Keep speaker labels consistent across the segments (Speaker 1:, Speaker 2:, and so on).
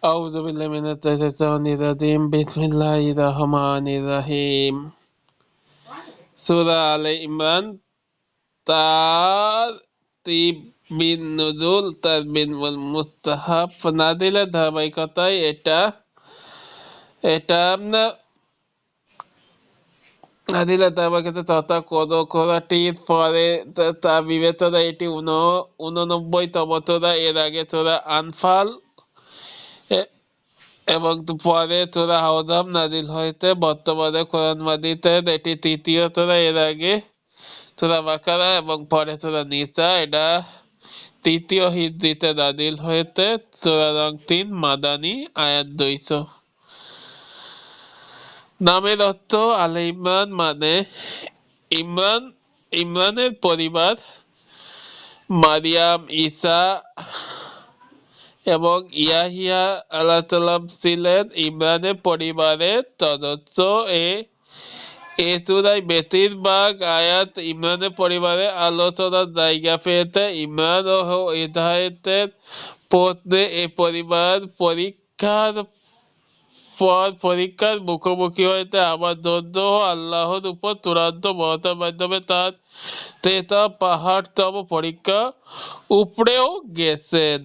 Speaker 1: أعوذ بالله من الشيطان الرجيم بسم الله الرحمن الرحيم সূরা আলে ইমরান তারতিবিন নুজুল তারবিন ওয়াল মুস্তাহাব নাজিলের ধারাবাহিকতায় এটা এটা নাজিলের ধারাবাহিকতা তথা কোরআটির পরে তা বিবেচনা এটি 89তম সূরা। এর আগে সূরা আনফাল এবং পরে সূরা আহজাব নাজিল হয়েছে। বর্তমানে কোরআন মাজিদের এটি তৃতীয় সূরা। এর আগে সূরা বাকারা এবং পরে সূরা নিসা। এটা তৃতীয় হিজরিতে নাজিল হয়েছে। সূরা রং ৩ মাদানী, আয়াত ২০০। নামের অর্থ আলে ইমরান মানে ইমরান, ইমরানের পরিবার। মারিয়াম, ঈসা এবং ইয়াহিয়া আলাইহিসসালাম ছিলেন ইমরানের পরিবারের সদস্য। এ সূরায় বেশিরভাগ আয়াত ইমরানের পরিবারের আলোচনার জায়গা পেয়েছে। ইমরান ও হিদায়াতের পথে এ পরিবার পরীক্ষার মুখোমুখি হয়েছে। আবার ধৈর্য ও আল্লাহর উপর চূড়ান্ত ভরসার মাধ্যমে তার তেতা পাহাড়তম পরীক্ষা উপড়েও গেছেন।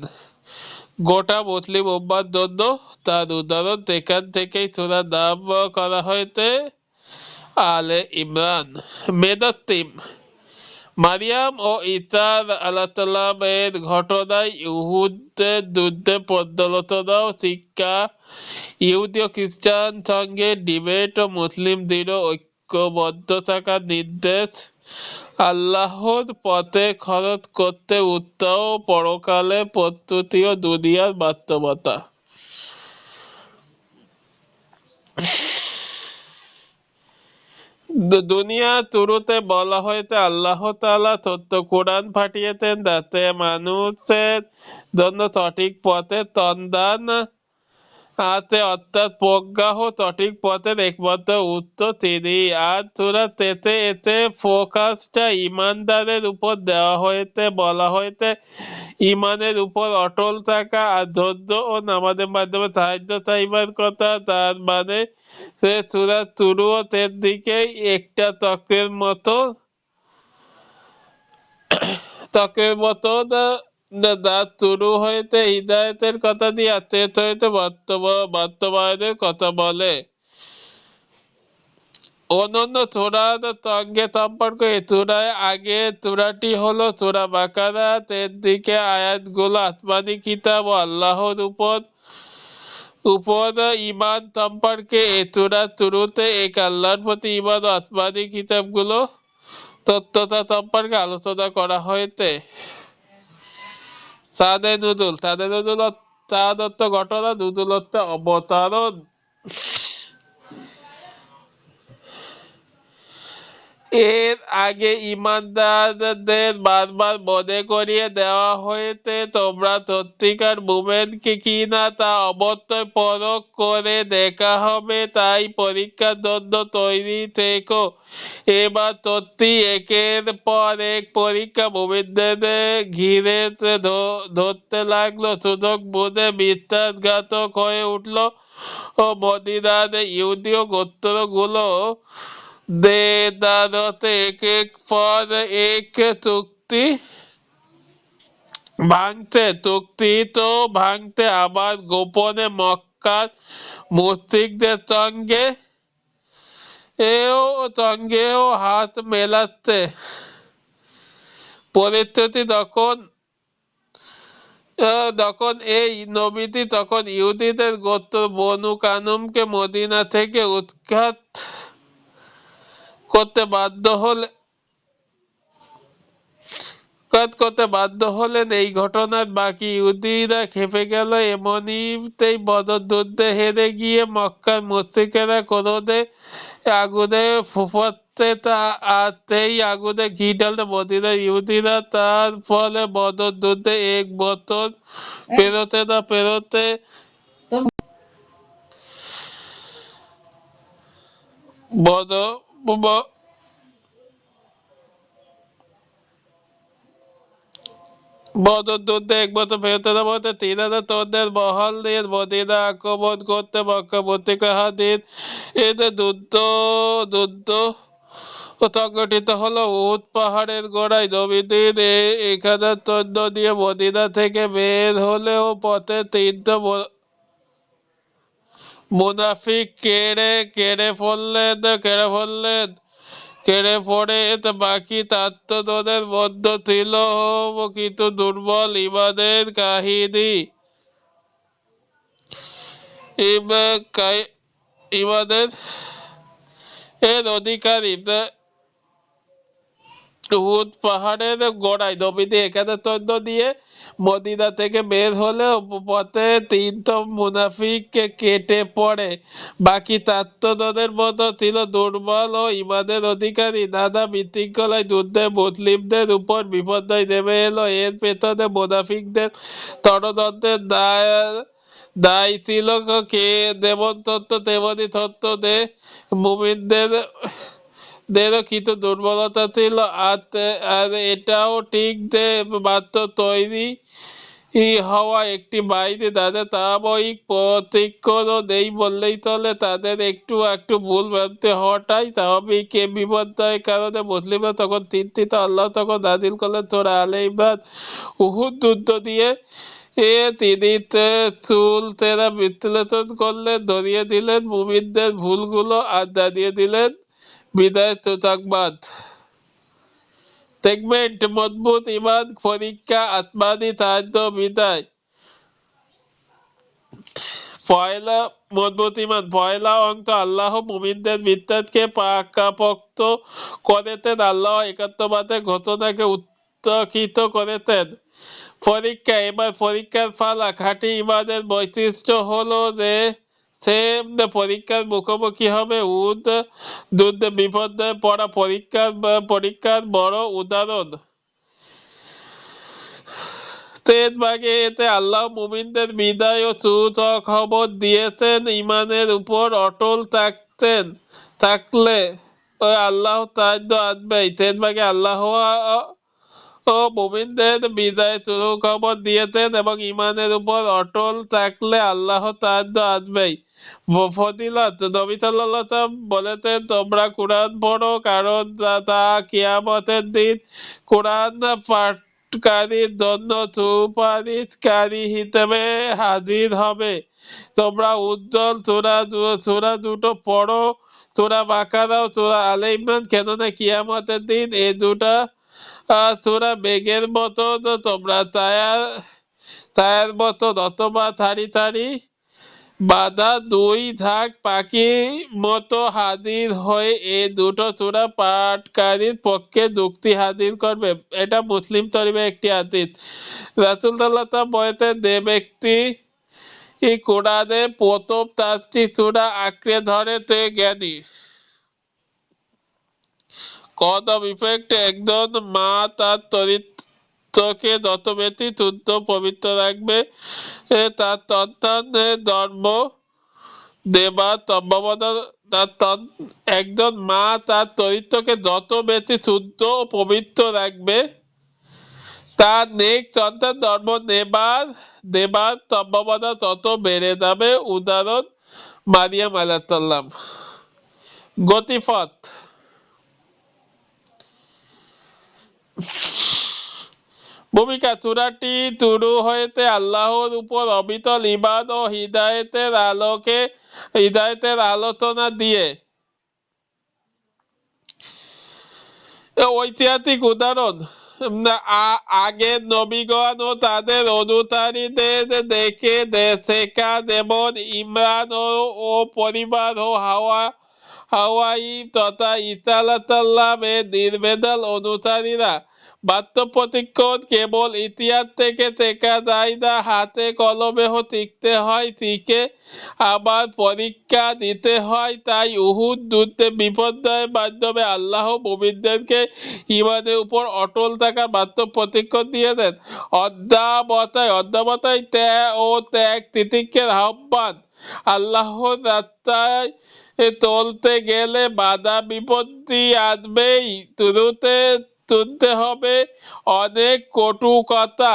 Speaker 1: গোটা মুসলিম উম্মার জন্য তার উদাহরণ। সেখান থেকেই সূরার নাম করা হয়েছে আলে ইমরান। মেজর থিম: মারিয়াম ও ঈসা আলাইহিসসালামের ঘটনায় ইহুদদের যুদ্ধে পর্যালোচনা ও শিক্ষা, ইহুদি ও খ্রিস্টান সঙ্গে ডিবেট ও মুসলিমদের ঐক্যবদ্ধ থাকার নির্দেশ, আল্লাহর পথে খরচ করতে উৎসাহ, পরকালের প্রস্তুতি ও দুনিয়ার বাস্তবতা। দুনিয়ার শুরুতে বলা হয়েছে আল্লাহ তাআলা সত্য কোরআন পাঠিয়েছেন যাতে মানুষের জন্য সঠিক পথের সন্ধান আছে, অর্থাৎ প্রজ্ঞা ও সঠিক পথের একমাত্র উৎস তিনি। আর সূরা শেষে এতে ফোকাসটা ঈমানদারের উপর দেওয়া হয়েছে। বলা হয়েছে ঈমানের উপর অটল থাকা আর ধৈর্য ও নামাজের মাধ্যমে সাহায্য চাইবার কথা। তার মানে সূরার শুরু ও শেষ দিকেই একটা চক্রের মতো যা শুরু হয়েছে হিদায়াতের কথা দিয়ে আর শেষ হয়েছে বাস্তবায়নের কথা বলে। অন্যান্য সূরার সঙ্গে সম্পর্ক: এই সূরার আগে সূরাটি হলো সূরা বাকারা। এর দিকে আয়াতগুলো আসমানি কিতাব ও আল্লাহর উপর ঈমান সম্পর্কে। এই সূরার শুরুতে এক আল্লাহর প্রতি ঈমান ও আসমানি কিতাবগুলো তথ্যতা সম্পর্কে আলোচনা করা হয়েছে। সাদে নুজুল: সাদ অর্থ ঘটনা, নুজুল অর্থ অবতরণ। এর আগে ঈমানদারদের বারবার মনে করিয়ে দেওয়া হয়েছে তোমরা সত্যিকার মুমিন কিনা তা অবশ্যই পরখ করে দেখা হবে, তাই পরীক্ষার জন্য তৈরি থেকো। এবার সত্যি একের পর এক পরীক্ষা মুমিনদের ঘিরে ধরতে লাগলো। সুযোগ বুঝে বিশ্বাসঘাতক হয়ে উঠল ও মদিনার ইহুদীয় গোত্রগুলো দেদারতে একের পর এক চুক্তি ভাঙতে আবার গোপনে মক্কার মুশরিকদের সঙ্গেও হাত মেলাচ্ছে। পরিস্থিতি যখন এই নবীটি তখন ইহুদীদের গোত্র বনু কানুমকে মদিনা থেকে উৎখাত করতে বাধ্য হলেন। এই ঘটনার বাকি ইহুদীরা খেপে গেল। এমনিতেই বদর যুদ্ধে হেরে গিয়ে মক্কার মুশরিকেরা ক্রোধে আগুনে ফুঁপাচ্ছে, আর সেই আগুনে ঘি ঢালতে মদিনার ইহুদীরা। তার ফলে বদর যুদ্ধে 1 বছর পেরোতে না পেরোতে বদর যুদ্ধে এক বছর ফেরতের মধ্যে 3,000 তরুণদের বহল নিয়ে মদিনা আক্রমণ করতে মক্কা প্রতিগ্রহণীর এতে যুদ্ধ সংগঠিত হলো উহুদ পাহাড়ের গোড়ায়। নবীদের এখানে সৈন্য নিয়ে মদিনা থেকে বের হলেও পথে তিনটা মুনাফিক কেড়ে পড়ে বাকি তাত্ত্বদের মধ্যে ছিল কিছু দুর্বল ইমানের কাহিনী ইমানের এর অধিকারী উহুদ পাহাড়ের গোড়ায় নবীজি এখানে তৈন্য দিয়ে মদিনা থেকে বের হলে পথে তিনটা মুনাফিক কেটে পড়ে। বাকি চারজনের মতো ছিল দুর্বল ও ইমানের অধিকারী। নানা বিশৃঙ্খলায় যুদ্ধে মুসলিমদের উপর বিপর্যয় নেমে এলো। এর পেছনে মুনাফিকদের ষড়যন্ত্রের দায় ছিল কে যেমন তথ্য তেমনি তথ্য দে মুমিনদের দেরও কিছু দুর্বলতা ছিল। আর এটাও ঠিক যে মাত্র তৈরি হওয়া একটি বাহিনী তাদের সাময়িক প্রশিক্ষণও নেই বললেই চলে। তাদের একটু একটু ভুল ভ্রান্তি হওয়াটাই স্বাভাবিক। এ বিপর্যয়ের কারণে মুসলিমরা তখন চিন্তিত। আল্লাহ তখন নাজিল করলেন সূরা আলে ইমরান। উহুদ যুদ্ধ দিয়ে তিনি চুল তেরা বিশ্লেষণ করলেন, ধরিয়ে দিলেন মুমিনদের ভুলগুলো আর জানিয়ে দিলেন বিদায় সুসংবাদ। সেগমেন্ট মজবুত ইমান পরীক্ষা আসমানি সাহায্য বিদায়। পয়লা অংশ আল্লাহ মুমিনদের বিশ্বাসকে পাকাপোক্ত করেতেন। আল্লাহ একাত্মবাদের ঘোষণাকে উত্তকিত করেতেন। পরীক্ষা, এবার পরীক্ষার পালা। খাঁটি ইমানের বৈশিষ্ট্য হলো যে সে পরীক্ষার মুখোমুখি হবে। উহুদ যুদ্ধে বিপর্যয়ে পড়া পরীক্ষার বড় উদাহরণ। এতে আল্লাহ মুমিনদের বিদায় ও সুখবর দিয়েছেন। ইমানের উপর অটল থাকলে আল্লাহ সাহায্য আসবেই। আল্লাহ ও মুমিনদের বিদায় সুখবর দিয়েছেন এবং ইমানের উপর অটল থাকলে আল্লাহ সাহায্য আসবেই। ফজিলত, নবী সাল্লাল্লাহু আলাইহি ওয়াসাল্লাম বলেছেন তোমরা কুরআন পড়ো, কারণ তা কিয়ামতের দিন কুরআন পাঠকারীর জন্য সুপারিশকারী হিসেবে হাজির হবে। তোমরা উজ্জ্বল সূরা দুটো পড়ো, সূরা বাকারা ও সূরা আলে ইমরান, কেননা কিয়ামতের দিন এ দুটা সূরা মেঘের মতো তোমরা ছায়ার মতো অথবা সারি সারি বাঁধা দুই ঝাঁক পাখির মতো হাজির হয়ে এ দুটো সূরা পাঠকারীর পক্ষে যুক্তি হাজির করবে। এটা মুসলিম শরীফের একটি হাদিস। রাসূল সাল্লাল্লাহু আলাইহি ওয়াসাল্লাম বলেছেন, যে ব্যক্তি কোরআনে প্রথম 4টি সূরা আঁকড়ে ধরে সে জ্ঞানী। কজ অফ ইফেক্ট, একজন মা তার চরিত্রকে যত বেশি শুদ্ধ পবিত্র রাখবে তার সন্তানের জন্ম দেবার সম্ভাবনা একজন মা তার চরিত্রকে যত বেশি শুদ্ধ ও পবিত্র রাখবে তার নেক সন্তান জন্ম দেবার সম্ভাবনা তত বেড়ে যাবে। উদাহরণ মারিয়াম আলাইহিস সালাম। গতিপথ। ভূমিকা, সূরাটি শুরু হয়েছে আল্লাহর উপর অবিচল ঈমান ও হিদায়াতের আলোচনা দিয়ে। ঐতিহাসিক উদাহরণ, আগের নবীগণ ও তাদের অনুসারীদের দেখে শেখা, যেমন ইমরান ও পরিবার ও হাওয়াই তথা ঈসা আলাইহিস সালাম এর নির্ভেজাল অনুসারীরা। বাস্তব প্রশিক্ষণ কেবল ইতিহাস থেকে শেখা যায় না, হাতে কলমেও শিখতে হয়, শিখে আবার পরীক্ষা দিতে হয়। তাই উহুদ যুদ্ধে বিপর্যয়ের মাধ্যমে আল্লাহ মুমিনদেরকে ইমানের উপর অটল থাকার বাস্তব প্রশিক্ষণ দিয়েছেন। অধ্যবসায় ত্যাগ তিতিক্ষের আহ্বান। আল্লাহর রাস্তায় চলতে গেলে বাধা বিপত্তি আসবেই। শুরুতে শুনতে হবে অনেক কটু কথা,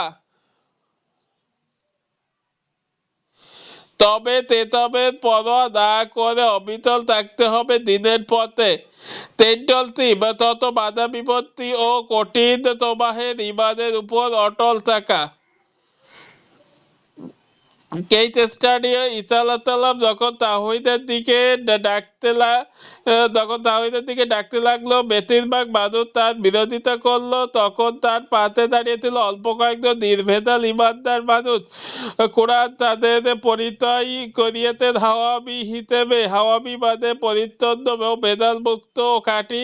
Speaker 1: তবে তেতবের পরোয়া না করে অবিচল থাকতে হবে দিনের পথে। তেনটলতি বা তত বাধা বিপত্তি ও কঠিন প্রবাহের ইমানের উপর অটল থাকা। এই চেষ্টাটি ঈসা আলাইহিসসালাম যখন তাওহীদের দিকে ডাকতে লাগলো, বেশিরভাগ মানুষ তার বিরোধিতা করলো, তখন তার পাশে দাঁড়িয়েছিল অল্প কয়েকজন নির্ভেজাল ইমানদার মানুষ। কোরআন তাদের পরিচয় করিয়েছেন হাওয়াবি হিসেবে। হাওয়াবি মানে পরিচ্ছন্ন ও ভেজাল মুক্ত ও খাঁটি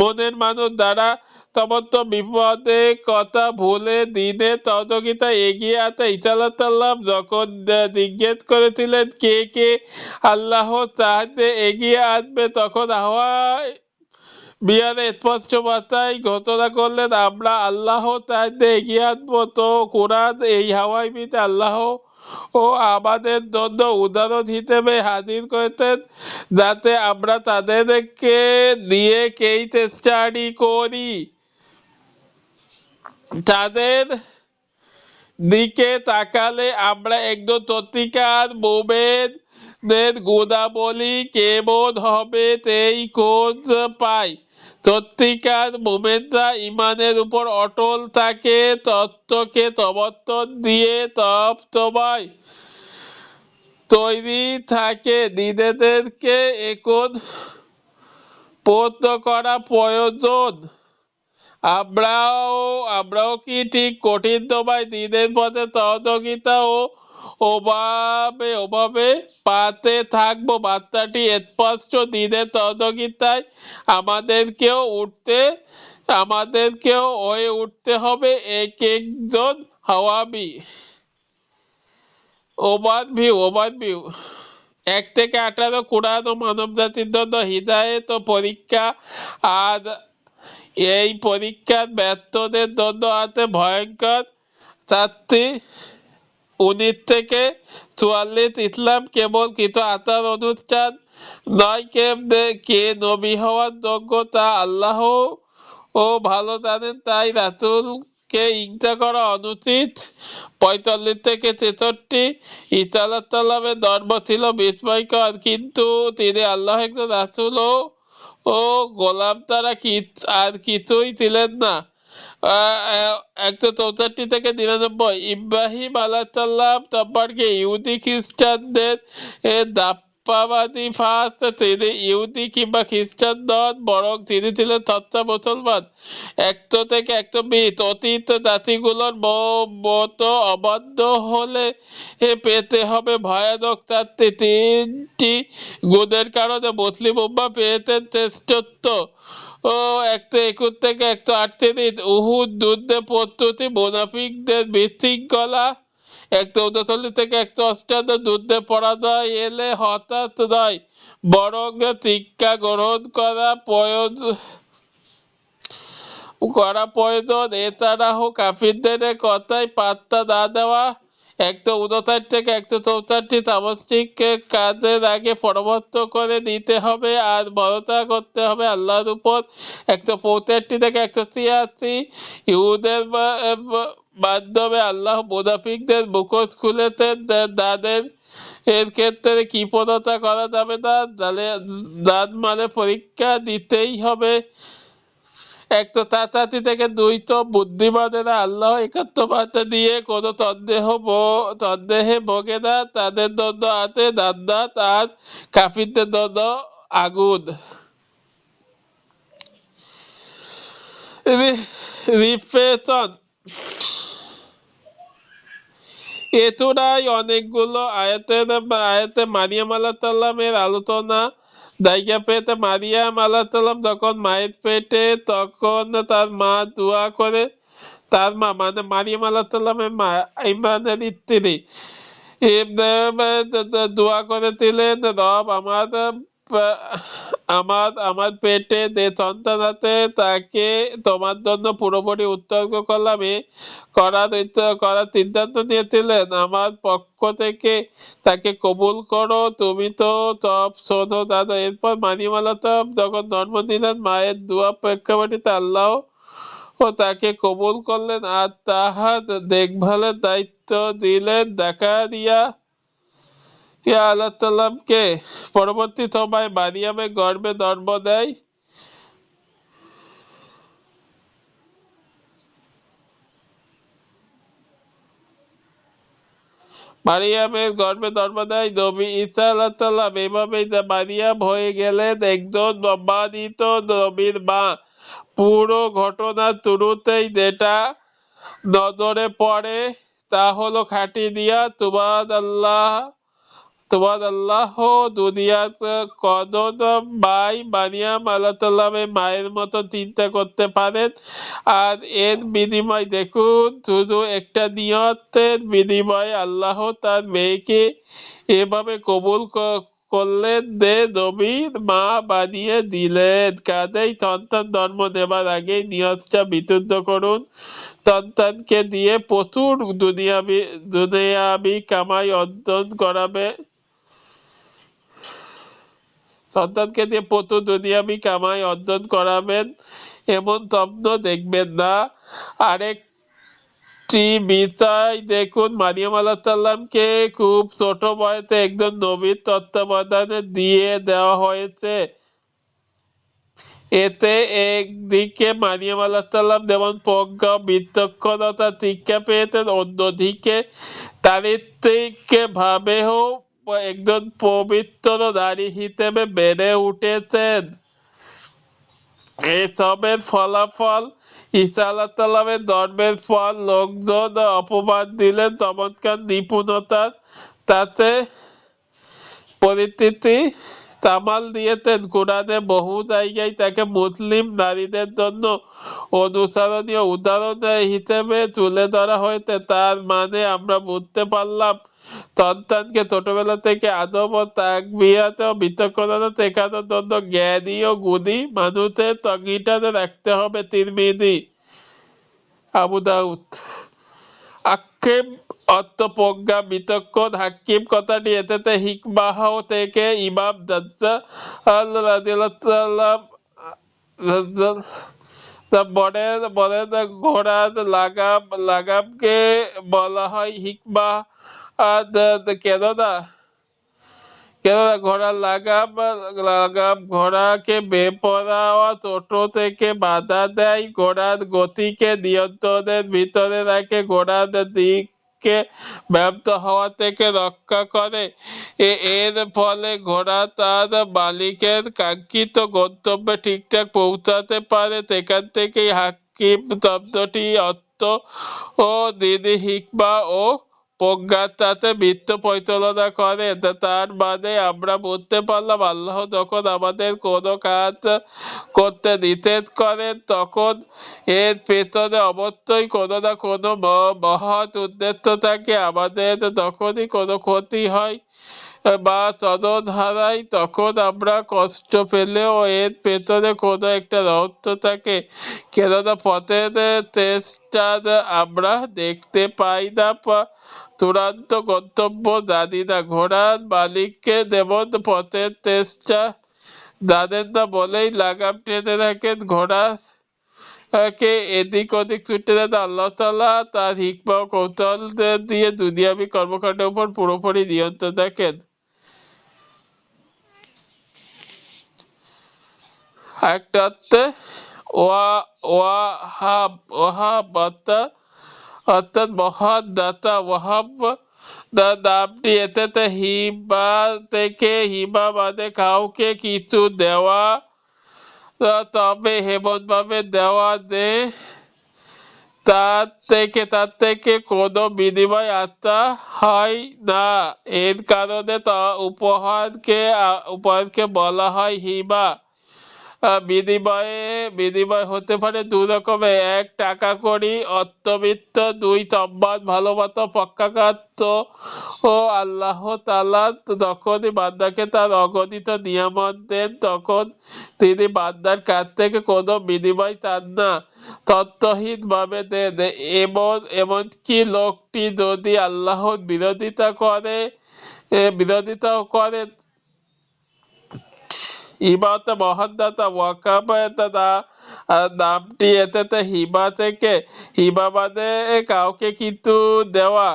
Speaker 1: মনের মানুষ, যারা সমস্ত বিপদে কথা ভুলে দিনের সহযোগিতায় এগিয়ে আসে। ঈসা আলাইহিসসালাম যখন জিজ্ঞেস করেছিলেন কে কে আল্লাহর সাহায্যে এগিয়ে আসবে, তখন হাওয়ায় বিহারে স্পষ্ট ভাষায় ঘোষণা করলেন, আমরা আল্লাহর সাহায্যে এগিয়ে আসবো। তো কোরআন এই হাওয়াই বিতে আল্লাহ ও আমাদের জন্য উদাহরণ হিসেবে হাজির করেছেন, যাতে আমরা তাদেরকে নিয়ে এই চেষ্টাটি করি। তাদের দিকে তাকালে আমরা একজন সত্যিকার মোমেনের গুণাবলী কেমন হবে সেই খোঁজ পাই। সত্যিকার মোমেনরা ইমানের উপর অটল থাকে, তত্ত্বকে সমর্থন দিয়ে সব সময় তৈরি থাকে নিজেদেরকে এখন প্রশ্ন করা প্রয়োজন, আমরাও কি ঠিক কঠিন সময় দিনের পথে সহযোগিতা ও ওভাবে পাতে থাকবো? বার্তাটি স্পষ্ট, দিনের সহযোগিতায় আমাদেরকেও হয়ে উঠতে হবে এক একজন হাওয়াবি। ওভারভিউ 1 থেকে 18 কোরআন ও মানব জাতির জন্য হিদায়াত ও পরীক্ষা। আর এই পরীক্ষার ব্যর্থদের জন্য আছে ভয়ঙ্কর শাস্তি। 19 থেকে 44 ইসলাম কেবল কিছু আচার অনুষ্ঠান নয়, কে নবী হওয়ার যোগ্য তা আল্লাহ ও ভালো জানেন, তাই রাসূলকে হিংসা করা অনুচিত। 45 থেকে 63 ঈসা আলাইহিসসালামের ধর্ম ছিল বিস্ময়কর, কিন্তু তিনি আল্লাহ একজন রাসূল ও গোলাম তারা আর কিছুই ছিলেন না। 164 থেকে 99 ইব্রাহিম আলাইহিসসালাম সম্পর্কে ইহুদি খ্রিস্টানদের দাপ্পাবাদী ফার্স্ট। তিনি ইহুদি কিংবা খ্রিস্টান নন, বরং তিনি ছিলেন সচ্চা মুসলমান। 100 থেকে 120 অতীত জাতিগুলোর মতো অবাধ্য হলে পেতে হবে ভয়ানক শাস্তি। 3টি গুণের কারণে মুসলিম উম্মাহ পেয়েছেন শ্রেষ্ঠত্ব। 121 থেকে 138 উহুদ যুদ্ধে প্রস্তুতি, মুনাফিকদের বিশৃঙ্খলা। 139 থেকে 158 যুদ্ধে পরাজয় এলে হতাশ নয়, বরং শিক্ষা গ্রহণ করা প্রয়োজন। এছাড়াও কাফিরদের কথায় পাত্তা না দেওয়া। 159 থেকে 164 সামষ্টিক কাজের আগে পরামর্শ করে নিতে হবে আর ভরসা করতে হবে আল্লাহর উপর। 165 থেকে 186 ইহুদের মাধ্যমে আল্লাহ মুনাফিকদের মুখোশ খুলেছেন, তাদের এর ক্ষেত্রে কৃপণতা করা যাবে না, জানমালের পরীক্ষা দিতেই হবে। 183 থেকে 200 বুদ্ধিমানেরা আল্লাহ একাত্মবাদ দিয়ে কোনো সন্দেহে ভোগে না, তাদের জন্য আছে জান্নাত আর কাফিরদের জন্য আগুন। রিফ্লেকশন। এছাড়াই অনেকগুলো আয়াতে মারিয়াম আলাইহিসসালামের আলোচনা জায়গা পেয়েছে। মারিয়াম আলাইহিসসালাম যখন মায়ের পেটে, তখন তার মা দোয়া করে, তার মা মানে মারিয়াম আলাইহিসসালামের মা ইমরানের স্ত্রী দোয়া করেছিলেন, রব আমার পেটে যে সন্তান আছে তাকে তোমার জন্য পুরোপুরি উৎসর্গ করলাম। করার সিদ্ধান্ত নিয়েছিলেন, আমার পক্ষ থেকে তাকে কবুল করো, তুমি তো সব শোনো দাদা। এরপর মারিয়াম আলাইহিসসালাম যখন জন্ম নিলেন, মায়ের দোয়া প্রেক্ষাপটে আল্লাহ ও তাকে কবুল করলেন আর তাহার দেখভালের দায়িত্ব দিলেন জাকারিয়া আলাইহিসসালামকে। পরবর্তী সময় মারিয়ামের গর্ভে জন্ম দেয় নবী ঈসা আলাইহিসসালাম। এভাবেই মারিয়াম হয়ে গেলেন একজন সম্মানিত নবীর মা। পুরো ঘটনার শুরুতেই যেটা নজরে পড়ে তা হলো খাঁটি দিয়া সুবহানাল্লাহ। দুনিয়াত কজন ভাই মারিয়াম আলাইহিসসালামের মায়ের মতো চিন্তা করতে পারেন? আর এর বিনিময় দেখুন, শুধু একটা নিয়তের বিনিময়ে আল্লাহ তার মেয়েকে এভাবে কবুল করলেন, নবীর মা বানিয়ে দিলেন। কাজেই সন্তান জন্ম দেবার আগেই নিয়তটা বিশুদ্ধ করুন। সন্তানকে দিয়ে প্রচুর দুনিয়াবি কামাই অর্জন করাবে সন্তানকে দিয়ে প্রচুর দুনিয়াবি কামাই অর্জন করাবেন এমন স্বপ্ন দেখবেন না। আরেকটি বিষয় দেখুন, মারিয়াম আলাইহিসসালামকে খুব ছোট বয়সে একজন নবীর তত্ত্বাবধানে দিয়ে দেওয়া হয়েছে। এতে একদিকে মারিয়াম আলাইহিসসালাম যেমন প্রজ্ঞা বিচক্ষণতা শিক্ষা পেয়েছেন, অন্যদিকে চারিত্রিক ভাবেও একজন পবিত্র নারী হিসেবে বেড়ে উঠেছেন। এসবের ফলাফল ঈসা আলাইহিসসালামের জন্মের পর লোকজন অপবাদ দিলেন চমৎকার নিপুণতার তাতে পরিস্থিতি সামাল দিয়েছেন। কোরআনে বহু জায়গায় তাকে মুসলিম নারীদের জন্য অনুসরণীয় উদাহরণ হিসেবে তুলে ধরা হয়েছে। তার মানে আমরা বুঝতে পারলাম, সন্তানকে ছোটবেলা থেকে আদব ও তারবিয়াত ও বিচক্ষণতা শেখানোর জন্য জ্ঞানী ও গুণী মানুষের তগিটাতে রাখতে হবে। তিরমিজি, আবু দাউদ। আক্ষেপ অর্থ প্রজ্ঞা বিচক্ষণ, হাকিম কথাটি এতে হিকমাহ থেকে ইমাম দাজ্জাল বলেন ঘোড়ার লাগামকে বলা হয় হিকমাহ। কেননা ঘোড়ার লাগাম ঘোড়াকে বেপরোয়া ছোট থেকে বাধা দেয়, ঘোড়ার গতিকে নিয়ন্ত্রণের ভিতরে রাখে, ঘোড়ার দিকে ব্যর্থ হওয়া থেকে রক্ষা করে। এর ফলে ঘোড়া তার মালিকের কাঙ্ক্ষিত গন্তব্যে ঠিকঠাক পৌঁছাতে পারে। সেখান থেকেই হাকিম শব্দটি অর্থ ও দিদি হিকমা ও প্রজ্ঞার সাথে বৃত্ত পরিচালনা করে। তার মানে আমরা বুঝতে পারলাম, আল্লাহ যখন আমাদের কোনো কাজ করতে নিষেধ করেন তখন এর পেছনে অবশ্যই কোনো না কোনো মহৎ উদ্দেশ্য থাকে। আমাদের যখনই কোনো ক্ষতি হয় বা চলন হারাই তখন আমরা কষ্ট পেলেও এর পেছনে কোনো একটা রহস্য থাকে। কেননা পথের চেষ্টা আমরা দেখতে পাই না, চূড়ান্ত গন্তব্য জানি না। ঘোড়ার মালিককে যেমন পথের চেষ্টা জানেন না বলেই লাগাম টেনে রাখেন, ঘোড়াকে এদিক ওদিক ছুটে দেন আল্লাহ তাআলা তার হিকমা ও কৌশল দিয়ে দুনিয়াবি কর্মকাণ্ডের উপর পুরোপুরি নিয়ন্ত্রণ রাখেন। আরেকটা হচ্ছে ওয়াহাব অর্থাৎ মহান দাতা। ওয়াহাব নামটি এতে হিবা থেকে, হিবা মানে কাউকে কিছু দেওয়া, তবে হেমন ভাবে দেওয়া যে তার থেকে কোনো বিনিময় আশা হয় না। এর কারণে উপহারকে বলা হয় হিবা। বিনিময় হতে পারে দু রকমের, এক টাকা কড়ি অর্থবিত্ত, দুই সম্মান ভালোবাসা পক্ষাঘাত। ও আল্লাহ তাআলা যখনই বান্দাকে তার অগণিত নিয়ামত দেন তখন তিনি বান্দার কাছ থেকে কোনো বিনিময় চান না, তত্ত্বহীন ভাবে দেন। এমনকি লোকটি যদি আল্লাহর বিরোধিতাও করে ইবাদত মহান দাতা ওয়াকাব দাতা আর নামটি এতে হিবা থেকে, হিবা মানে কাউকে কিন্তু দেওয়া,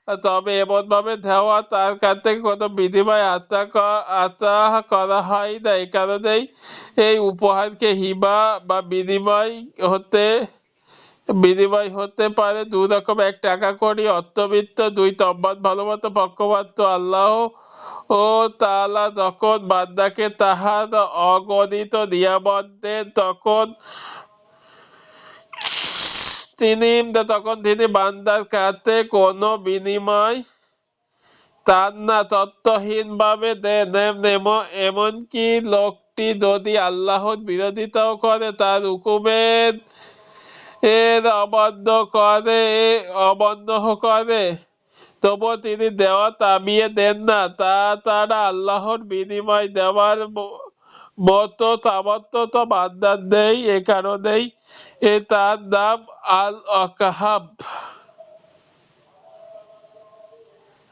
Speaker 1: তবে এমন ভাবে দেওয়া তার কাছ থেকে কোনো বিনিময় আশা করা হয় না। এই কারণেই এই উপহারকে হিবা বা বিনিময় হতে পারে দু রকম: এক, টাকা কড়ি অর্থবিত্ত; দুই, তম্বাত ভালোমতো পক্ষপাত। আল্লাহ ও তাআলা যখন বান্দাকে তাহার অগণিত নিয়ামত দেন তখন তিনি বান্দার কাছে কোনো বিনিময় চান না, তত্ত্বহীন ভাবে দেন। এমনকি লোকটি যদি আল্লাহর বিরোধিতাও করে, তার হুকুমের অমান্য করে, তবুও তিনি দেওয়া থামিয়ে দেন না। তারা আল্লাহর বিনিময় দেওয়ার মতো সামর্থ্য তো বান্দার নেই। এ কারণেই তার নাম আল ওয়াহাব।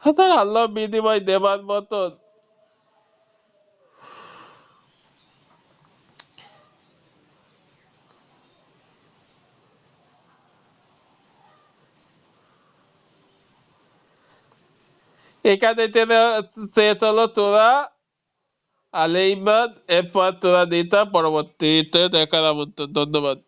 Speaker 1: তার আল্লাহ বিনিময় দেবার মতন এখানে চলো তোরা আল ইমরান, এরপর তোরা দিতা পরবর্তীতে দেখার আমন্ত্রণ। ধন্যবাদ।